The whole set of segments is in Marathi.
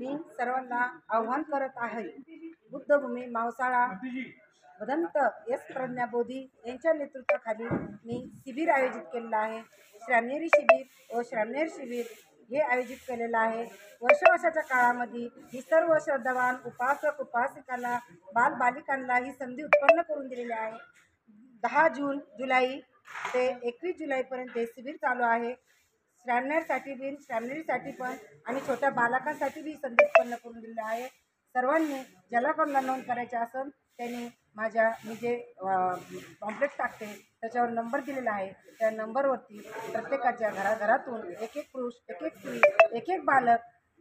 मी सर्वांना आव्हान करत आहे. बुद्धभूमी मावसाळा भदंत एस प्रज्ञाबोधी यांच्या नेतृत्वाखाली मी शिबिर आयोजित केलेलं आहे. श्रामणेरी शिबिर व श्रामणेर शिबिर हे आयोजित केलेलं आहे. वर्षाच्या काळामध्ये ही सर्व श्रद्धावान उपासक उपासिकांना बालबालिकांना ही संधी उत्पन्न करून दिलेली आहे. 10 जुलै ते 21 जुलैपर्यंत हे शिबिर चालू आहे. श्रामणेरसाठी बी श्रामणेरीसाठी पण आणि छोट्या बालकांसाठी बी संधी उत्पन्न करून दिलेली आहे. सर्वांनी ज्याला कोणाला नोंद करायची असेल त्यांनी मी जे पॉम्पलेट टाकते त्याच्यावर नंबर दिलेला आहे. त्या नंबरवरती प्रत्येकाच्या घराघरातून एक पुरुष एक स्त्री एक बालक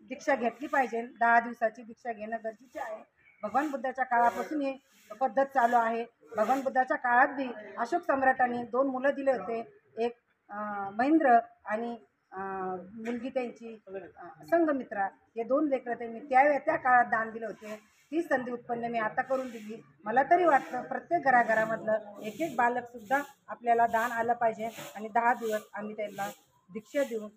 दीक्षा घेतली पाहिजे. 10 दिवसाची दीक्षा घेणं गरजेचे आहे. भगवान बुद्धाच्या काळापासून ही पद्धत चालू आहे. भगवान बुद्धाच्या काळात बी अशोक सम्राटांनी 2 मुलं दिले होते. एक महेंद्र आणि मुलगी त्यांची संघमित्रा, हे 2 लेकरं त्यांनी त्या काळात दान दिले होते. ती संधी उत्पन्न मी आता करून दिली. मला तरी वाटतं प्रत्येक घराघरामधलं एक बालकसुद्धा आपल्याला दान आलं पाहिजे आणि 10 दिवस आम्ही त्यांना दीक्षा देऊन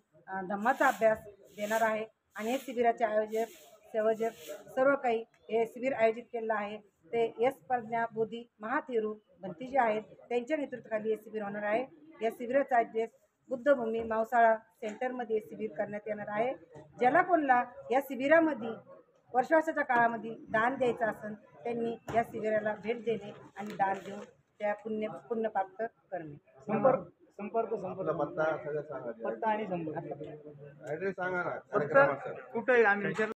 धम्माचा अभ्यास देणार आहे. आणि हे शिबिराचे आयोजक संयोजक सर्व काही हे शिबिर आयोजित केलेलं आहे ते एस प्रज्ञाबोधी महाथेरू भंतीजी आहेत. त्यांच्या नेतृत्वाखाली हे शिबिर होणार आहे. या शिबिराचा ॲड्रेस बुद्धभूमी मावसाळा सेंटरमध्ये शिबिर करण्यात येणार आहे. ज्याला कोणाला या शिबिरामध्ये वर्षाच्या काळामध्ये दान द्यायचं असेल त्यांनी या शिबिराला भेट देणे आणि दान देऊन त्या पुण्य प्राप्त करणे. संपर्क पत्ता सगळं सांगा. पत्ता आणि संपर्क ॲड्रेस सांगा ना. कुठे आम्ही